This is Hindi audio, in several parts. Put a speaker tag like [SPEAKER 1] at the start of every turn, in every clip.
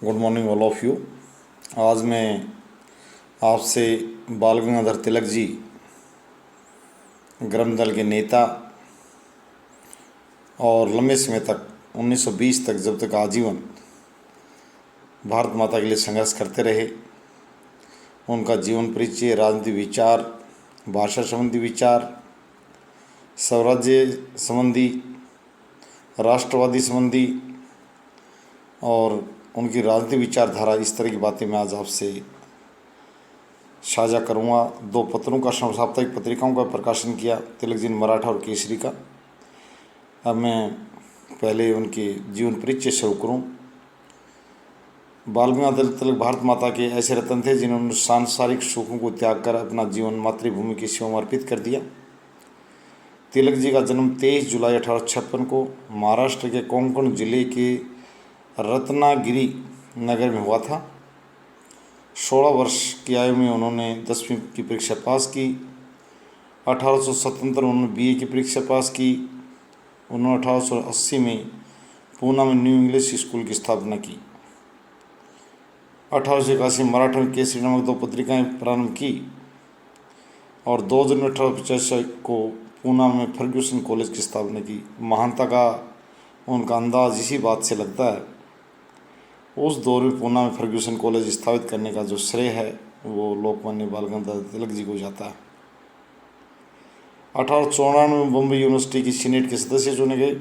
[SPEAKER 1] Good morning all of you. आज मैं आपसे बाल गंगाधर तिलक जी, ग्राम दल के नेता और लंबे समय तक 1920 तक जब तक आजीवन भारत माता के लिए संघर्ष करते रहे, उनका जीवन परिचय, राजनीतिक विचार, भाषा संबंधी विचार, स्वराज्य संबंधी, राष्ट्रवादी संबंधी और उनकी राजनीतिक विचारधारा, इस तरह की बातें मैं आज आपसे साझा करूंगा। 2 पत्रों का, साप्ताहिक पत्रिकाओं का प्रकाशन किया तिलक जी ने, मराठा और केसरी का। अब मैं पहले उनके जीवन परिचय शुरू करूं। बाल गंगाधर तिलक भारत माता के ऐसे रत्न थे जिन्होंने सांसारिक सुखों को त्याग कर अपना जीवन मातृभूमि की सेवा में अर्पित कर दिया। तिलक जी का जन्म 23 जुलाई 1856 को महाराष्ट्र के कोंकण जिले के रत्नागिरी नगर में हुआ था। 16 वर्ष की आयु में उन्होंने 10वीं की परीक्षा पास की। 1877 उन्होंने बीए की परीक्षा पास की। उन्होंने 1880 में पूना में न्यू इंग्लिश स्कूल की स्थापना की। 1881 मराठा में केसरी नामक 2 पत्रिकाएं प्रारंभ की और 2 जनवरी 1885 को पूना में फर्ग्यूसन कॉलेज की स्थापना की। महानता का उनका अंदाज इसी बात से लगता है। उस दौर में पूना में फर्ग्यूसन कॉलेज स्थापित करने का जो श्रेय है वो लोकमान्य बाल गंगाधर तिलक जी को जाता है। 1894 में बम्बई यूनिवर्सिटी की सीनेट के सदस्य चुने गए।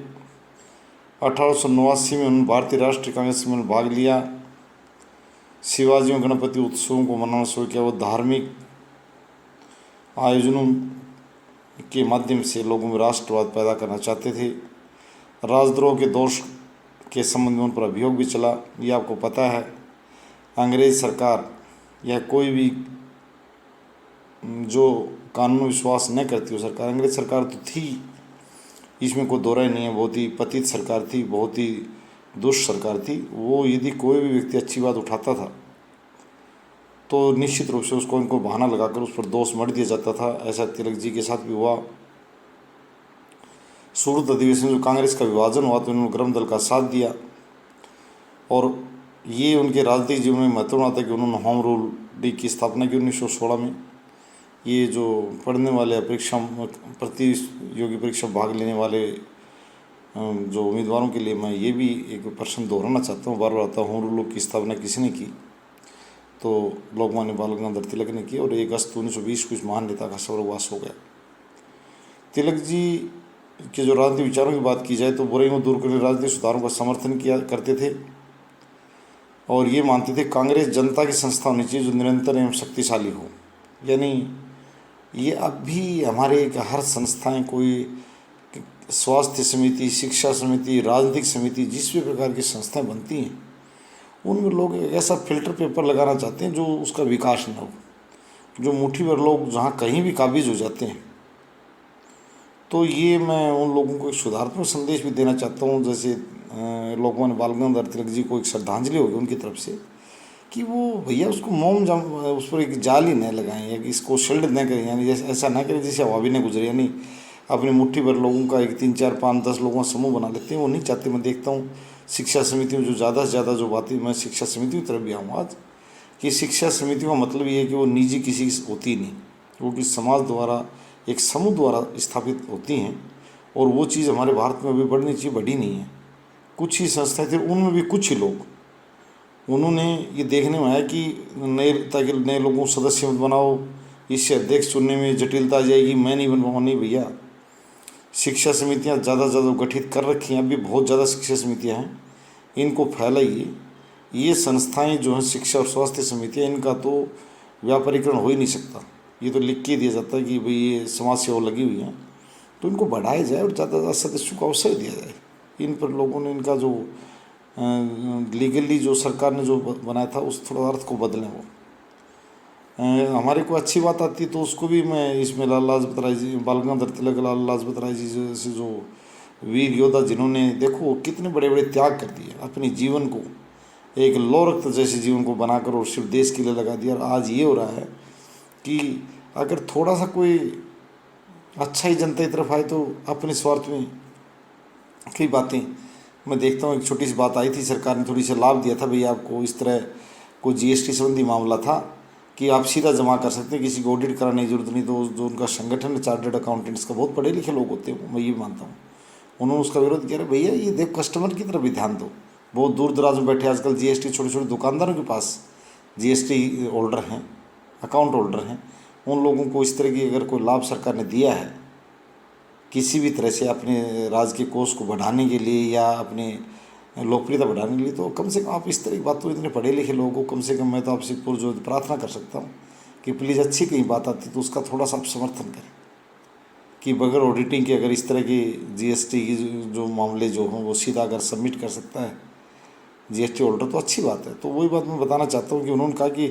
[SPEAKER 1] 1889 में उन्होंने भारतीय राष्ट्रीय कांग्रेस में भाग लिया। शिवाजी और गणपति उत्सवों को मनाना शुरू किया। वो धार्मिक आयोजनों के माध्यम से लोगों में राष्ट्रवाद पैदा करना चाहते थे। राजद्रोह के दोष के संबंध में उन पर अभियोग भी चला। ये आपको पता है, अंग्रेज सरकार या कोई भी जो कानून विश्वास न करती हो सरकार, अंग्रेज सरकार तो थी, इसमें कोई दो राय नहीं है, बहुत ही पतित सरकार थी, बहुत ही दुष्ट सरकार थी। वो यदि कोई भी व्यक्ति अच्छी बात उठाता था तो निश्चित रूप से उसको उनको बहाना लगाकर उस पर दोष मढ़ दिया जाता था। ऐसा तिलक जी के साथ भी हुआ। सूरत अधिवेशन जो कांग्रेस का विभाजन हुआ तो उन्होंने ग्राम दल का साथ दिया और ये उनके राजनीतिक जीवन में महत्वपूर्ण आता है कि उन्होंने होम रूल डी की स्थापना की 1916 में। ये जो पढ़ने वाले परीक्षा प्रतियोगी परीक्षा भाग लेने वाले जो उम्मीदवारों के लिए मैं ये भी एक प्रश्न दोहराना चाहता हूँ, बार बार आता हूँ, होम रूल की स्थापना किसने की? तो लोकमान्य बाल गंगाधर तिलक ने की और 1 अगस्त 1920 को इस महान नेता का स्वर्गवास हो गया। तिलक जी के जो राजनीतिक विचारों की बात की जाए तो बुराइयों को दूर करने राजनीतिक सुधारों का समर्थन किया करते थे और ये मानते थे कांग्रेस जनता की संस्था होनी चाहिए जो निरंतर एवं शक्तिशाली हो। यानी ये अब भी हमारे हर संस्थाएं, कोई स्वास्थ्य समिति, शिक्षा समिति, राजनीतिक समिति, जिस भी प्रकार की संस्थाएं बनती हैं उनमें लोग ऐसा फिल्टर पेपर लगाना चाहते हैं जो उसका विकास न हो, जो मुट्ठी भर लोग जहाँ कहीं भी काबिज हो जाते हैं। तो ये मैं उन लोगों को एक सुधारात्मक संदेश भी देना चाहता हूँ, जैसे लोकमान्य बाल गंगाधर तिलक जी को एक श्रद्धांजलि होगी उनकी तरफ से कि वो भैया उसको उस पर एक जाल ही न लगाएं या इसको शिल्ड न करें, यानी जैसे ऐसा ना करें जैसे हवा भी न गुजरे, यानी अपनी मुट्ठी भर लोगों का एक 3, 4, 5, 10 लोगों का समूह बना लेते हैं। वो नहीं चाहते। मैं देखता हूँ शिक्षा समिति में जो ज़्यादा से ज़्यादा जो बातें, मैं शिक्षा समिति की तरफ भी आऊँ आज, कि शिक्षा समिति का मतलब ये है कि वो निजी किसी की होती नहीं, वो कि समाज द्वारा, एक समूह द्वारा स्थापित होती हैं और वो चीज़ हमारे भारत में अभी बढ़नी चाहिए, बढ़ी नहीं है। कुछ ही संस्थाएं थी, उनमें भी कुछ ही लोग, उन्होंने ये देखने में आया कि ताकि नए लोगों को सदस्य मत बनाओ, इससे अध्यक्ष चुनने में जटिलता आ जाएगी, मैं नहीं बन पाऊँगा। नहीं भैया, शिक्षा समितियाँ ज़्यादा से ज़्यादा गठित कर रखी हैं, अभी बहुत ज़्यादा शिक्षा समितियाँ हैं, इनको फैलाइए। ये संस्थाएं जो हैं, शिक्षा और स्वास्थ्य समितियाँ, इनका तो व्यापारीकरण हो ही नहीं सकता। ये तो लिख के दिया जाता है कि भाई ये समाज सेवा लगी हुई है, तो इनको बढ़ाया जाए और ज़्यादा ज़्यादा सदस्यों को अवसर दिया जाए। इन पर लोगों ने इनका जो लीगली जो सरकार ने जो बनाया था उस थोड़ा अर्थ को बदलें। वो हमारे को अच्छी बात आती तो उसको भी मैं इसमें लाला लाजपत राय जी, बाल गंगाधर तिलक, लाला लाजपत राय जी जैसे जो वीर योद्धा जिन्होंने देखो कितने बड़े बड़े त्याग कर दिए, अपने जीवन को एक लौ रक्त जैसे जीवन को बनाकर और सिर्फ देश के लिए लगा दिया। और आज ये हो रहा है कि अगर थोड़ा सा कोई अच्छा ही जनता की तरफ आए तो अपने स्वार्थ में कई बातें मैं देखता हूँ एक छोटी सी बात आई थी, सरकार ने थोड़ी सी लाभ दिया था, भैया आपको इस तरह कोई जीएसटी संबंधी मामला था कि आप सीधा जमा कर सकते हैं, किसी को ऑडिट कराने की जरूरत नहीं। तो जो उनका संगठन है चार्टर्ड अकाउंटेंट्स का, बहुत पढ़े लिखे लोग होते हैं, मैं ये भी मानता हूँ, उन्होंने उसका विरोध किया। भैया ये देखो कस्टमर की तरफ भी ध्यान दो। बहुत दूर दराज में बैठे आजकल जीएसटी छोटे छोटे दुकानदारों के पास जीएसटी होल्डर हैं, अकाउंट होल्डर हैं, उन लोगों को इस तरह की अगर कोई लाभ सरकार ने दिया है किसी भी तरह से अपने राज्य के कोष को बढ़ाने के लिए या अपने लोकप्रियता बढ़ाने के लिए, तो कम से कम आप इस तरह की बातों, इतने पढ़े लिखे लोगों को, कम से कम मैं तो आपसे पुरजोर प्रार्थना कर सकता हूँ कि प्लीज़ अच्छी कहीं बात आती तो उसका थोड़ा सा आप समर्थन करें कि बगैर ऑडिटिंग के अगर इस तरह की जीएसटी की जो मामले जो हों वो सीधा अगर सबमिट कर सकता है जीएसटी होल्डर तो अच्छी बात है। तो वही बात मैं बताना चाहता हूँ कि उन्होंने कहा कि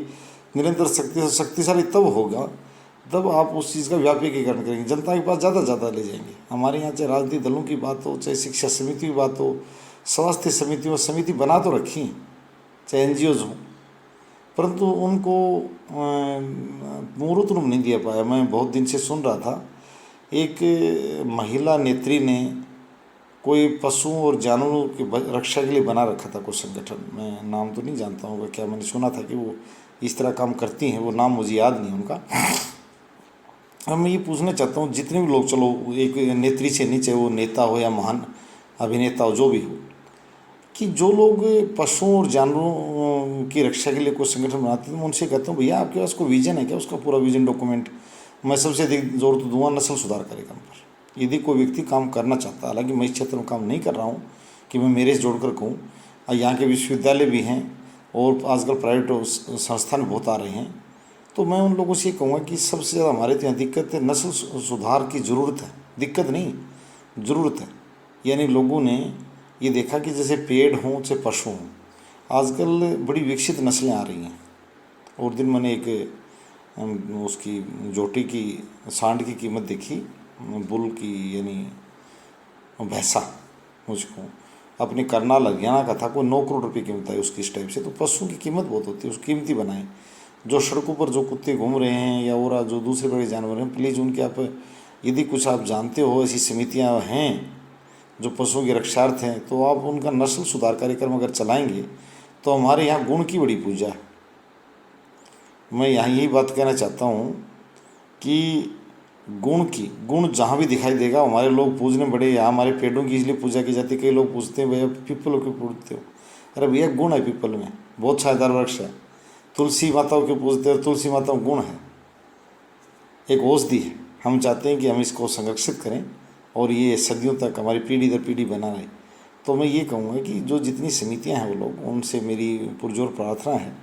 [SPEAKER 1] निरंतर शक्तिशाली तब होगा तब आप उस चीज़ का व्यापकीकरण करेंगे, जनता के पास ज़्यादा ले जाएंगे। हमारे यहाँ चाहे राजनीतिक दलों की बात हो, चाहे शिक्षा समिति की बात हो, स्वास्थ्य समितियों समिति बना तो रखी हैं, चाहे एनजीओज हों, परंतु उनको मूर्त रूप नहीं दिया पाया। मैं बहुत दिन से सुन रहा था, एक महिला नेत्री ने कोई पशुओं और जानवरों की रक्षा के लिए बना रखा था कोई संगठन, मैं नाम तो नहीं जानता हूँ क्या, मैंने सुना था कि वो इस तरह काम करती हैं, वो नाम मुझे याद नहीं उनका। अब मैं ये पूछना चाहता हूँ जितने भी लोग, चलो एक नेत्री से नीचे वो नेता हो या महान अभिनेता हो, जो भी हो, कि जो लोग पशुओं और जानवरों की रक्षा के लिए कोई संगठन बनाते हैं, मैं उनसे कहता हूँ भैया आपके पास कोई विजन है क्या, उसका पूरा विजन डॉक्यूमेंट। मैं सबसे अधिक जोर तो दूंगा नस्ल सुधार कार्यक्रम पर। यदि कोई व्यक्ति काम करना चाहता है, हालांकि मैं इस क्षेत्र में काम नहीं कर रहा हूँ कि मैं मेरे से जोड़कर कहूँ, यहाँ के विश्वविद्यालय भी हैं और आजकल प्राइवेट संस्थान बहुत आ रहे हैं, तो मैं उन लोगों से ये कहूँगा कि सबसे ज़्यादा हमारे यहाँ दिक्कत है, नस्ल सुधार की ज़रूरत है, दिक्कत नहीं ज़रूरत है। यानी लोगों ने ये देखा कि जैसे पेड़ हों चाहे पशु हों, आजकल बड़ी विकसित नस्लें आ रही हैं। और दिन मैंने एक उसकी जोटी की सांड की कीमत देखी, बुल की यानी भैंसा, मुझको अपने करनाल हरियाणा का था, कोई 9 करोड़ रुपये कीमत आई उसकी इस टाइप से। तो पशुओं की कीमत बहुत होती है, उसकी कीमती बनाएं। जो सड़कों पर जो कुत्ते घूम रहे हैं या और जो दूसरे बड़े जानवर हैं, प्लीज़ उनके आप यदि कुछ आप जानते हो ऐसी समितियां हैं जो पशुओं के रक्षार्थ हैं, तो आप उनका नस्ल सुधार कार्यक्रम अगर चलाएंगे तो हमारे यहाँ गुण की बड़ी पूजा है। मैं यहाँ यही बात कहना चाहता हूँ कि गुण जहाँ भी दिखाई देगा हमारे लोग पूजने बड़े। यहाँ हमारे पेड़ों की इसलिए पूजा की जाती है, कई लोग पूछते हैं भैया पीपल क्यों पूजते हो, अरे भैया गुण है पीपल में, बहुत छायादार वृक्ष है। तुलसी माताओं क्यों पूजते हैं, तुलसी माताओं गुण है, एक औषधि है। हम चाहते हैं कि हम इसको संरक्षित करें और ये सदियों तक हमारी पीढ़ी दर पीढ़ी बना रहे। तो मैं ये कहूँगा कि जो जितनी समितियाँ हैं वो लोग, उनसे मेरी पुरजोर प्रार्थना है,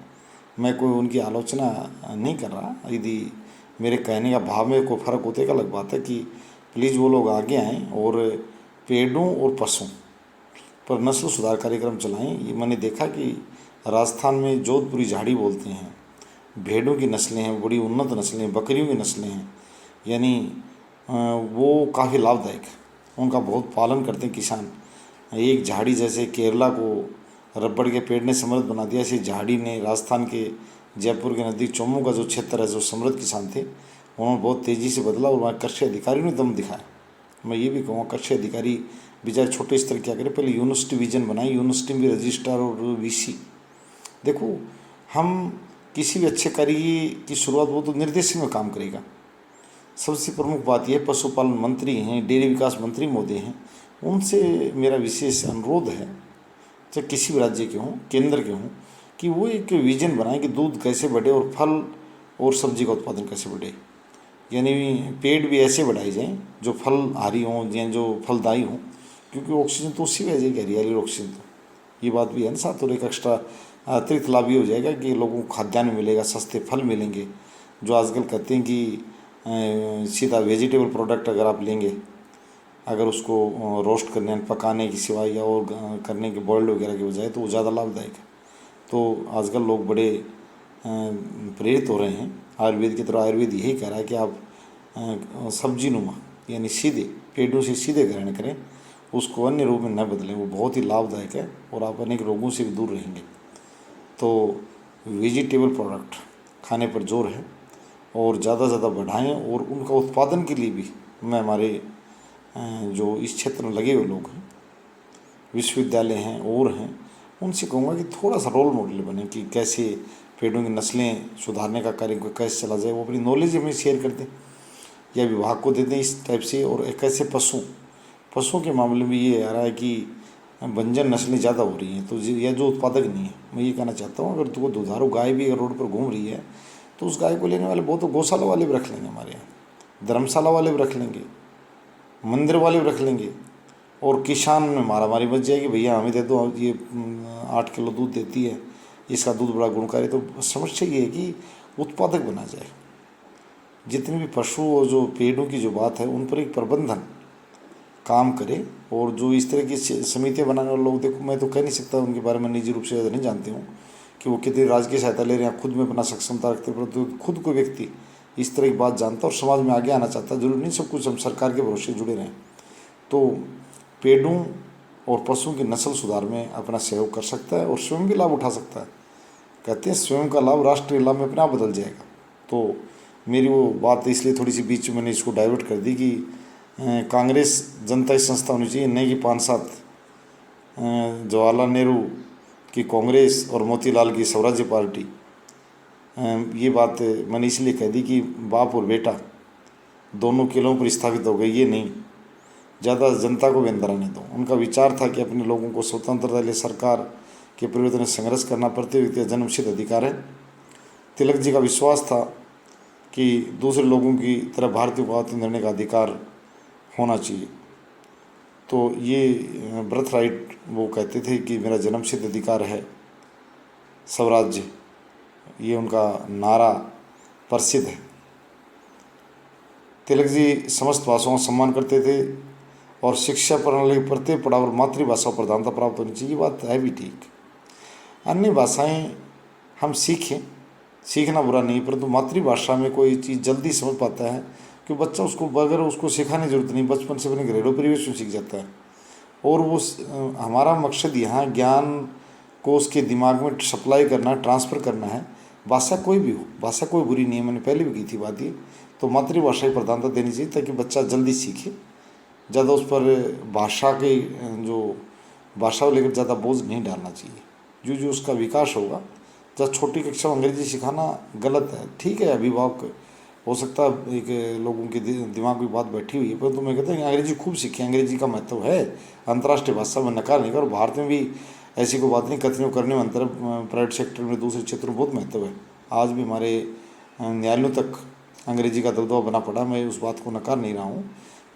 [SPEAKER 1] मैं कोई उनकी आलोचना नहीं कर रहा, यदि मेरे कहने का भाव में कोई फ़र्क होते का अलग बात है, कि प्लीज़ वो लोग आगे आएँ और पेड़ों और पशुओं पर नस्ल सुधार कार्यक्रम चलाएँ। ये मैंने देखा कि राजस्थान में जोधपुरी झाड़ी बोलते हैं, भेड़ों की नस्लें हैं, बड़ी उन्नत नस्लें, बकरियों की नस्लें हैं, यानी वो काफ़ी लाभदायक है, उनका बहुत पालन करते हैं किसान। एक झाड़ी जैसे केरला को रबड़ के पेड़ ने समृद्ध बना दिया, ऐसी झाड़ी ने राजस्थान के जयपुर के नज़दीक चौमू का जो क्षेत्र है, जो समृद्ध किसान थे, उन्होंने बहुत तेज़ी से बदला और वहाँ कृषि अधिकारियों ने दम दिखाया। मैं ये भी कहूँगा कृषि अधिकारी बेचारे छोटे स्तर क्या करें, पहले यूनिवर्सिटी विजन बनाए, यूनिवर्सिटी में रजिस्ट्रार और वीसी। देखो हम किसी भी अच्छे कार्य की शुरुआत वो तो निर्देशन में काम करेगा। सबसे प्रमुख बात यह, पशुपालन मंत्री हैं, डेयरी विकास मंत्री महोदय हैं, उनसे मेरा विशेष अनुरोध है, चाहे किसी भी राज्य के हों, केंद्र के हों, कि वो एक विजन बनाएं कि दूध कैसे बढ़े और फल और सब्जी का उत्पादन कैसे बढ़े। यानी पेड़ भी ऐसे बढ़ाए जाएँ जो फलहारी हों या जो फलदायी हों, क्योंकि ऑक्सीजन तो उसी वजह की हरियाली ऑक्सीजन, तो ये बात भी है ना साथ। और एक एक्स्ट्रा अतिरिक्त लाभ ये हो जाएगा कि लोगों को खाद्यान्न मिलेगा, सस्ते फल मिलेंगे। जो आजकल कहते हैं कि सीधा वेजिटेबल प्रोडक्ट अगर आप लेंगे, अगर उसको रोस्ट करने पकाने की सिवाय या और करने के बॉइल्ड वगैरह के बजाय, तो वो ज़्यादा लाभदायक है। तो आजकल लोग बड़े प्रेरित हो रहे हैं आयुर्वेद की तरह। आयुर्वेद यही कह रहा है कि आप सब्जी नुमा यानी सीधे पेड़ों से सीधे ग्रहण करें, उसको अन्य रूप में न बदलें, वो बहुत ही लाभदायक है और आप अनेक रोगों से भी दूर रहेंगे। तो वेजिटेबल प्रोडक्ट खाने पर जोर है और ज़्यादा से ज़्यादा बढ़ाएँ, और उनका उत्पादन के लिए भी मैं हमारे जो इस क्षेत्र में लगे हुए लोग हैं विश्वविद्यालय हैं और हैं, उनसे कहूँगा कि थोड़ा सा रोल मॉडल बने कि कैसे पेड़ों की नस्लें सुधारने का कार्य को कैसे चला जाए। वो अपनी नॉलेज हमें शेयर कर दें या विभाग को दे दें इस टाइप से। और एक ऐसे पशुओं के मामले में ये आ रहा है कि बंजर नस्लें ज़्यादा हो रही हैं, तो यह जो उत्पादक नहीं है, मैं ये कहना चाहता हूँ अगर तो दुधारू गाय भी अगर रोड पर घूम रही है तो उस गाय को लेने वाले बहुत तो गौशाला वाले भी रख लेंगे, हमारे यहाँ धर्मशाला वाले भी रख लेंगे, मंदिर वाले भी रख लेंगे, और किसान में मारामारी बच जाएगी, भैया हमें दे दो, ये 8 किलो दूध देती है, इसका दूध बड़ा गुणकारी। तो समस्या ये है कि उत्पादक बना जाए। जितने भी पशु और जो पेड़ों की जो बात है उन पर एक प्रबंधन काम करे। और जो इस तरह की समितियाँ बनाने वाले लोग, देखो मैं तो कह नहीं सकता उनके बारे में, निजी रूप से ज़्यादा नहीं जानती हूँ कि वो कितनी राजकीय सहायता ले रहे हैं, खुद में अपना सक्षमता रखते हैं, परंतु खुद को व्यक्ति इस तरह की बात जानता है और समाज में आगे आना चाहता है। जरूरी नहीं सब कुछ हम सरकार के भरोसे जुड़े रहें। तो पेड़ों और पशुओं की नस्ल सुधार में अपना सहयोग कर सकता है और स्वयं भी लाभ उठा सकता है। कहते हैं स्वयं का लाभ राष्ट्रीय लाभ में अपने आप बदल जाएगा। तो मेरी वो बात इसलिए थोड़ी सी बीच में मैंने इसको डाइवर्ट कर दी कि कांग्रेस जनता की संस्था होनी चाहिए, नहीं कि 5-7 जवाहरलाल नेहरू की कांग्रेस और मोतीलाल की स्वराज्य पार्टी। ये बात मैंने इसलिए कह दी कि बाप और बेटा दोनों किलों पर स्थापित हो गए, ये नहीं, ज़्यादा जनता को भी अंदर आने दो। उनका विचार था कि अपने लोगों को स्वतंत्रता लिए सरकार के परिवर्तन में संघर्ष करना प्रत्येक व्यक्ति का जन्मसिद्ध अधिकार है। तिलक जी का विश्वास था कि दूसरे लोगों की तरह भारतीयों को आत्मनिर्णय का अधिकार होना चाहिए। तो ये बर्थ राइट वो कहते थे कि मेरा जन्मसिद्ध अधिकार है स्वराज्य, ये उनका नारा प्रसिद्ध है। तिलक जी समस्त भाषाओं का सम्मान करते थे और शिक्षा प्रणाली के प्रत्येक पड़ाव पर मातृभाषा को प्रधानता प्राप्त होनी चाहिए। ये बात है भी ठीक। अन्य भाषाएं हम सीखना बुरा नहीं, परंतु मातृभाषा में कोई चीज़ जल्दी समझ पाता है कि बच्चा उसको बगैर उसको सिखाने की जरूरत नहीं, बचपन से अपने घरेलू परिवेश में सीख जाता है। और वो हमारा मकसद यहाँ ज्ञान को उसके दिमाग में सप्लाई करना, ट्रांसफ़र करना है। भाषा कोई भी हो, भाषा कोई बुरी नहीं है, मैंने पहले भी की थी बात ये। तो मातृभाषा की प्रधानता देनी चाहिए ताकि बच्चा जल्दी सीखे। ज़्यादा उस पर भाषा को लेकर ज़्यादा बोझ नहीं डालना चाहिए। जो उसका विकास होगा, जब छोटी कक्षा में अंग्रेजी सिखाना गलत है, ठीक है, अभिभावक हो सकता है एक लोगों के दिमाग में बात बैठी हुई है, परंतु मैं कहता हूँ अंग्रेजी खूब सीखें, अंग्रेजी का महत्व है, अंतर्राष्ट्रीय भाषा में नकार नहीं कर। और भारत में भी ऐसी कोई बात नहीं, कथनों करने में अंतर प्राइवेट सेक्टर में दूसरे क्षेत्रों में बहुत महत्व है। आज भी हमारे न्यायालयों तक अंग्रेजी का दबदबा बना पड़ा, मैं उस बात को नकार नहीं रहा हूँ,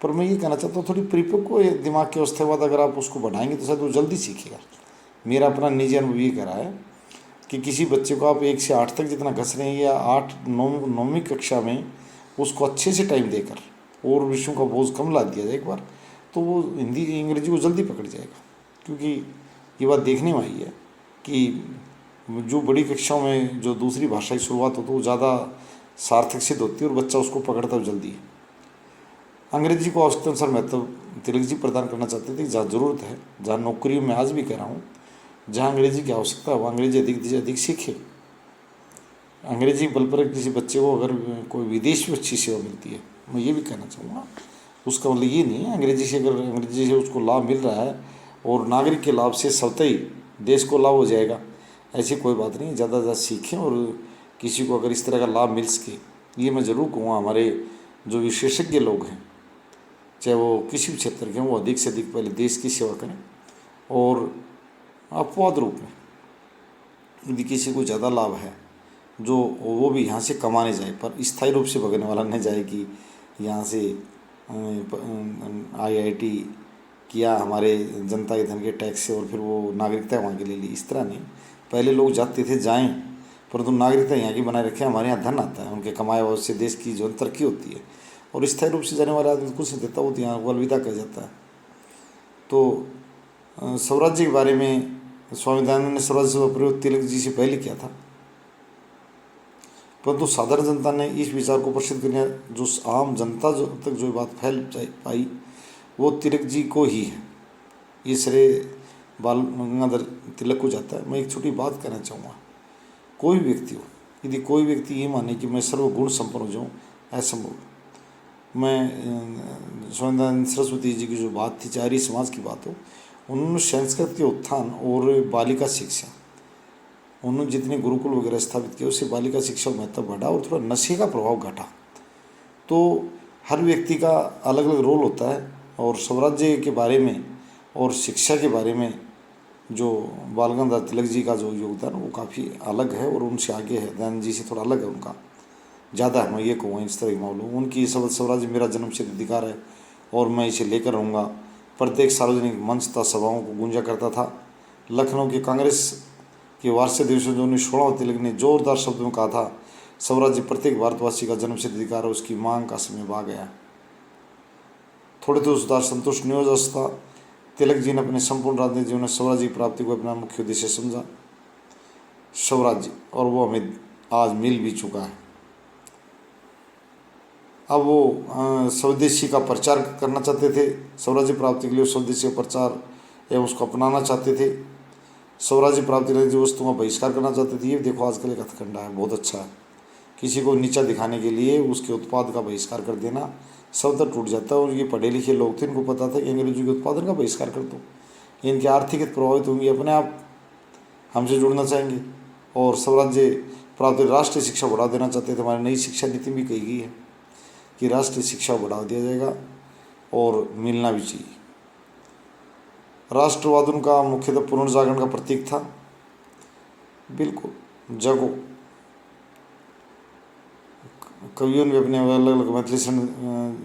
[SPEAKER 1] पर मैं ये कहना चाहता हूँ थोड़ी परिपक्व दिमाग की अवस्था के बाद अगर आप उसको बढ़ाएंगे तो शायद वो जल्दी सीखेगा। मेरा अपना निजी अनुभव ये कह रहा है कि किसी बच्चे को आप 1 से 8 तक जितना घस रहे हैं या 9वीं कक्षा में उसको अच्छे से टाइम देकर और विषयों का बोझ कम ला दिया जाए एक बार, तो वो हिंदी अंग्रेजी को जल्दी पकड़ जाएगा। क्योंकि ये बात देखने में आई है कि जो बड़ी कक्षाओं में जो दूसरी भाषा की शुरुआत हो तो वो ज़्यादा सार्थक सिद्ध होती है और बच्चा उसको पकड़ता है जल्दी। अंग्रेजी को आवश्यकता अनुसार महत्व तिलक जी प्रदान करना चाहते थे। जहाँ ज़रूरत है, जहाँ नौकरियों में आज भी कह रहा हूँ, जहाँ अंग्रेजी की आवश्यकता है वो अंग्रेजी अधिक से अधिक सीखे। अंग्रेजी बल पर किसी बच्चे को अगर कोई विदेश में अच्छी सेवा मिलती है, मैं ये भी कहना चाहूँगा, उसका मतलब ये नहीं है अंग्रेजी से उसको लाभ मिल रहा है और नागरिक के लाभ से स्वतः ही देश को लाभ हो जाएगा, ऐसी कोई बात नहीं। ज़्यादा से ज़्यादा सीखें और किसी को अगर इस तरह का लाभ मिल सके, ये मैं ज़रूर कहूँगा हमारे जो विशेषज्ञ लोग हैं, चाहे वो किसी भी क्षेत्र के हैं, वो अधिक से अधिक पहले देश की सेवा करें। और अपवाद रूप में यदि किसी को ज़्यादा लाभ है जो वो भी यहाँ से कमाने जाए, पर स्थायी रूप से भगने वाला नहीं जाए कि यहाँ से IIT किया हमारे जनता के धन के टैक्स से और फिर वो नागरिकता वहाँ की ले ली, इस तरह नहीं। पहले लोग जाते थे जाएं, परंतु नागरिकता यहाँ की बनाए रखें। हमारे यहाँ धन आता है, उनके कमाए हुए से देश की जो तरक्की होती है। और स्थायी रूप से जाने वाले आदमी कुछ नहीं देता, वो तो यहाँ अलविदा कह जाता है। तो स्वराज्य के बारे में स्वामी दयानंद ने स्वराज्य का प्रयोग तिलक जी से पहले किया था, परंतु साधारण जनता ने इस विचार को प्रसिद्ध करने जो आम जनता तक जो बात फैल पाई वो तिलक जी को ही है। ये श्रेय बाल गंगाधर तिलक को जाता है। मैं एक छोटी बात कहना चाहूँगा, कोई व्यक्ति हो, यदि कोई व्यक्ति ये माने कि मैं सर्वगुण संपन्न हो जाऊँ, असंभव। मैं स्वामी दयानंद सरस्वती जी की जो बात थी, चारी समाज की बात हो, उन्होंने संस्कृत के उत्थान और बालिका शिक्षा, उन्होंने जितने गुरुकुल वगैरह स्थापित किए उससे बालिका शिक्षा का महत्व बढ़ा और थोड़ा नशे का प्रभाव घटा। तो हर व्यक्ति का अलग अलग रोल होता है और स्वराज्य के बारे में और शिक्षा के बारे में जो बाल गंगाधर तिलक जी का जो योगदान वो काफ़ी अलग है और उनसे आगे है, दयानंद जी से थोड़ा अलग है उनका, ज़्यादा है। मैं ये कहूँगा इस तरह के मामलों में उनकी शब्द स्वराज्य मेरा जन्मसिद्ध अधिकार है और मैं इसे लेकर रहूँगा प्रत्येक सार्वजनिक मंच तथा सभाओं को गूंजा करता था। लखनऊ के कांग्रेस के वार्षिक अधिवेशन जो 1916 तिलक ने जोरदार शब्दों में कहा था, स्वराज्य प्रत्येक भारतवासी का जन्मसिद्ध अधिकार है, उसकी मांग का समय आ गया। थोड़े तो सुधार संतुष्ट नहीं हो सकता। तिलक जी ने अपने संपूर्ण राजनीतिक जीवन में स्वराज्य की प्राप्ति को अपना मुख्य उद्देश्य समझा, स्वराज्य, और वो हमें आज मिल भी चुका है। अब वो स्वदेशी का प्रचार करना चाहते थे, स्वराज्य प्राप्ति के लिए स्वदेशी का प्रचार एवं उसको अपनाना चाहते थे। स्वराज्य प्राप्ति के लिए जो वस्तुओं का बहिष्कार करना चाहते थे। ये देखो आजकल एक हथकंडा है, बहुत अच्छा है। किसी को नीचा दिखाने के लिए उसके उत्पाद का बहिष्कार कर देना, सब तक टूट जाता है। और ये पढ़े लिखे लोग थे, इनको पता था कि अंग्रेजों के उत्पादन का बहिष्कार कर दो, इनकी आर्थिक प्रभावित होंगी, अपने आप हमसे जुड़ना चाहेंगे। और स्वराज्य प्राप्ति राष्ट्रीय शिक्षा बढ़ा देना चाहते थे। हमारी नई शिक्षा नीति में कही गई है कि राष्ट्रीय शिक्षा बढ़ा दिया जाएगा और मिलना भी चाहिए। राष्ट्रवाद उनका मुख्यतः पुनर्जागरण का प्रतीक था। बिल्कुल जगो कवियों ने अपने अलग अलग मैथिली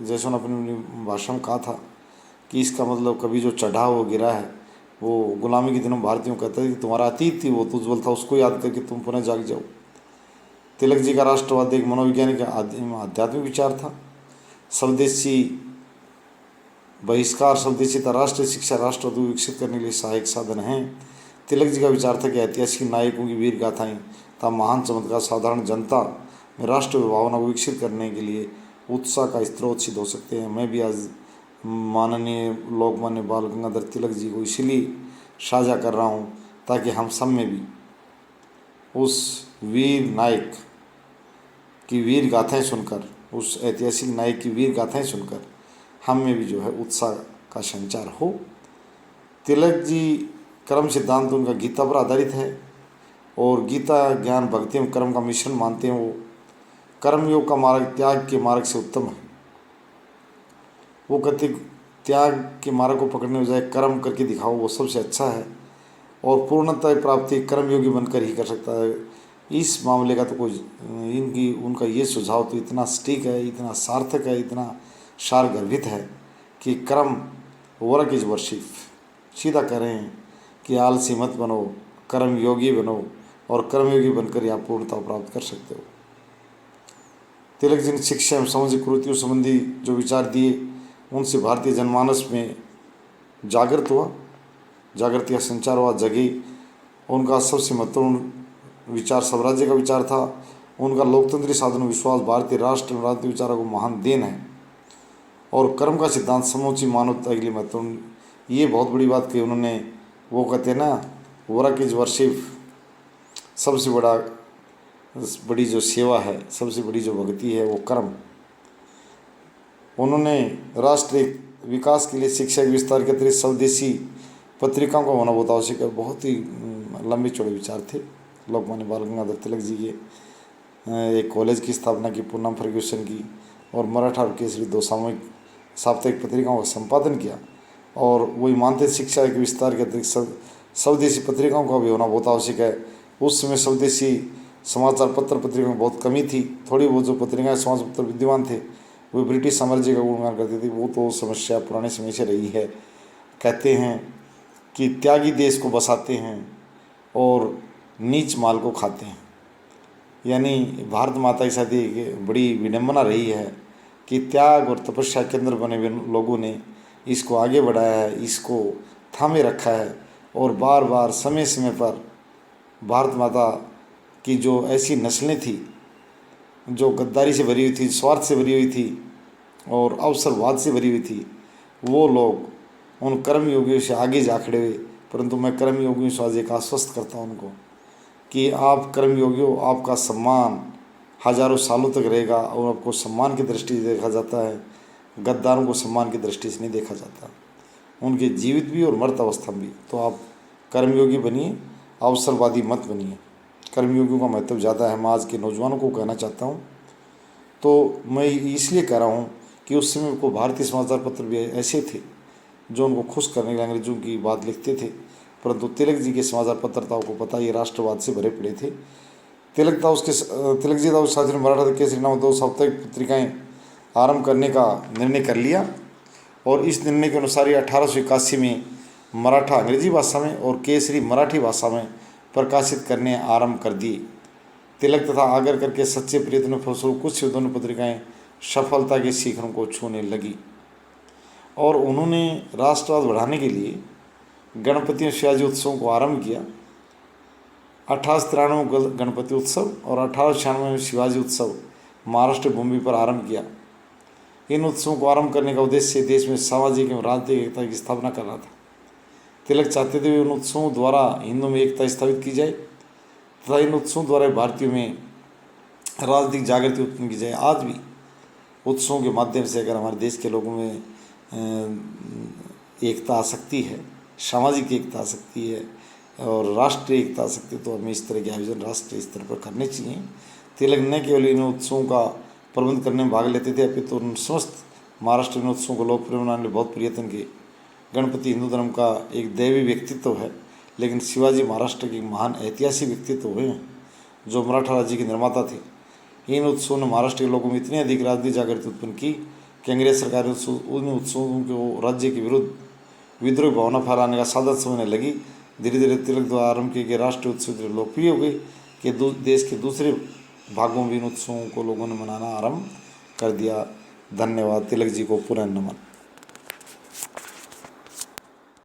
[SPEAKER 1] जैसे अपनी भाषा में कहा था कि इसका मतलब कभी जो चढ़ा वो गिरा है, वो गुलामी के दिनों भारतीयों कहते हैं कि तुम्हारा अतीत थी वो तो उज्ज्वल था, उसको याद करके तुम पुनः जाग जाओ। तिलक जी का राष्ट्रवाद एक मनोवैज्ञानिक आध्यात्मिक विचार था। स्वदेशी बहिष्कार, स्वदेशी तथा राष्ट्रीय शिक्षा राष्ट्र को विकसित करने के लिए सहायक साधन हैं। तिलक जी का विचार था कि ऐतिहासिक नायकों की वीर गाथाएं तथा महान चमत्कार साधारण जनता में राष्ट्र भावना को विकसित करने के लिए उत्साह का स्रोत सिद्ध हो सकते हैं। मैं भी आज माननीय लोकमान्य बाल गंगाधर तिलक जी को इसीलिए साझा कर रहा हूँ ताकि हम सब में भी उस वीर नायक की वीर गाथाएं सुनकर, उस ऐतिहासिक नायक की वीर गाथाएं सुनकर हम में भी जो है उत्साह का संचार हो। तिलक जी कर्म सिद्धांत उनका गीता पर आधारित है और गीता ज्ञान भक्ति में कर्म का मिश्रण मानते हैं। वो कर्मयोग का मार्ग त्याग के मार्ग से उत्तम है। वो कहते त्याग के मार्ग को पकड़ने बजाय कर्म करके दिखाओ, वो सबसे अच्छा है और पूर्णता प्राप्ति कर्मयोगी बनकर ही कर सकता है। इस मामले का तो कोई उनका ये सुझाव तो इतना सटीक है, इतना सार्थक है, इतना सारगर्भित है कि कर्म वर्क इज वर्शिप, सीधा करें कि आलसी मत बनो, कर्मयोगी बनो और कर्मयोगी बनकर ही आप पूर्णता प्राप्त कर सकते हो। तिलक जी ने शिक्षा एवं सामाजिक कुरीतियों संबंधी जो विचार दिए, उनसे भारतीय जनमानस में जागृति का संचार हुआ, जगी। उनका सबसे महत्वपूर्ण विचार स्वराज्य का विचार था। उनका लोकतंत्री साधन विश्वास भारतीय राष्ट्र एवं राजनीतिक विचारों को महान देन है और कर्म का सिद्धांत समूची मानवता के लिए महत्वपूर्ण। ये बहुत बड़ी बात कही उन्होंने। वो कहते हैं ना, वर्क इज वर्शिप, सबसे बड़ी जो सेवा है, सबसे बड़ी जो भक्ति है वो कर्म। उन्होंने राष्ट्रीय विकास के लिए शिक्षा के विस्तार के अतिरिक्त स्वदेशी पत्रिकाओं का होना बहुत आवश्यक है। बहुत ही लंबे चौड़े विचार थे लोकमान्य बाल गंगाधर तिलक जी के। एक कॉलेज की स्थापना की, पूर्णम फर्ग्यूसन की, और मराठा और केसरी 2 सामूहिक साप्ताहिक पत्रिकाओं का संपादन किया। और वही मानते शिक्षा के विस्तार के अतिरिक्त स्वदेशी पत्रिकाओं का भी होना बहुत आवश्यक है। उस समय स्वदेशी समाचार पत्र पत्रिकाओं में बहुत कमी थी। थोड़ी बहुत जो पत्रिकाएं समाचार पत्र विद्यमान थे वो ब्रिटिश साम्राज्य का गुणगान करती थी। वो तो समस्या पुराने समय से रही है। कहते हैं कि त्यागी देश को बसाते हैं और नीच माल को खाते हैं। यानी भारत माता के साथ एक बड़ी विडंबना रही है कि त्याग और तपस्या के अंदर बने हुए लोगों ने इसको आगे बढ़ाया है, इसको थामे रखा है और बार बार समय समय पर भारत माता की जो ऐसी नस्लें थी जो गद्दारी से भरी हुई थी, स्वार्थ से भरी हुई थी और अवसरवाद से भरी हुई थी, वो लोग उन कर्मयोगियों से आगे जा खड़े हुए। परंतु मैं कर्मयोगियों से आज एक आश्वस्त करता हूँ उनको कि आप कर्मयोगियों, आपका सम्मान हजारों सालों तक रहेगा और आपको सम्मान की दृष्टि से देखा जाता है, गद्दारों को सम्मान की दृष्टि से नहीं देखा जाता। उनके जीवित भी और मृत अवस्था में भी। तो आप कर्मयोगी बनिए, अवसरवादी मत बनिए। कर्मयोगियों का महत्व ज़्यादा है। मैं आज के नौजवानों को कहना चाहता हूँ। तो मैं इसलिए कह रहा हूँ कि उस समय को भारतीय समाचार पत्र भी ऐसे थे जो उनको खुश करने के लिए अंग्रेजों की बात लिखते थे, परंतु तिलक जी के समाचार पत्र था, आपको पता ये राष्ट्रवाद से भरे पड़े थे। तिलक जी था उस शास्त्री ने मराठा केसरी नामक 2 साप्ताहिक पत्रिकाएँ आरंभ करने का निर्णय कर लिया और इस निर्णय के अनुसार ये 1881 में मराठा अंग्रेजी भाषा में और केसरी मराठी भाषा में प्रकाशित करने आरंभ कर दिए। तिलक तथा आगरकर के सच्चे प्रयत्नों फलस्वरूप कुछ दोनों पत्रिकाएं सफलता के शिखरों को छूने लगी और उन्होंने राष्ट्रवाद बढ़ाने के लिए गणपति और शिवाजी उत्सवों को आरंभ किया। 1893 में गणपति उत्सव और 1896 में शिवाजी उत्सव महाराष्ट्र भूमि पर आरंभ किया। इन उत्सवों को आरंभ करने का उद्देश्य देश में सामाजिक एवं राजनीतिक एकता की स्थापना करना था। तिलक चाहते थे उन उत्सवों द्वारा हिंदुओं में एकता स्थापित की जाए तथा इन उत्सवों द्वारा भारतीयों में राजनीतिक जागृति उत्पन्न की जाए। आज भी उत्सवों के माध्यम से अगर हमारे देश के लोगों में एकता आ सकती है, सामाजिक एकता आ सकती है और राष्ट्रीय एकता आ सकती है, तो हमें इस तरह के आयोजन राष्ट्रीय स्तर पर करने चाहिए। तिलक न केवल इन उत्सवों का प्रबंध करने में भाग लेते थे, अपितु उन समस्त महाराष्ट्र में उत्सवों को लोकप्रिय बनाने में बहुत प्रयत्न किए। गणपति हिंदू धर्म का एक दैवी व्यक्तित्व है, लेकिन शिवाजी महाराष्ट्र के महान ऐतिहासिक व्यक्तित्व हुए हैं जो मराठा राज्य के निर्माता थे। इन उत्सवों ने महाराष्ट्र के लोगों में इतनी अधिक राजनीतिक जागृति उत्पन्न की कि अंग्रेज सरकार उन उत्सवों को राज्य के विरुद्ध विद्रोह भावना फैलाने का साधन समझने लगी। धीरे धीरे तिलक द्वारा आरंभ किए गए राष्ट्रीय उत्सव लोकप्रिय हो गई कि देश के दूसरे भागों में इन उत्सवों को लोगों ने मनाना आरंभ कर दिया। धन्यवाद। तिलक जी को पुनः नमन।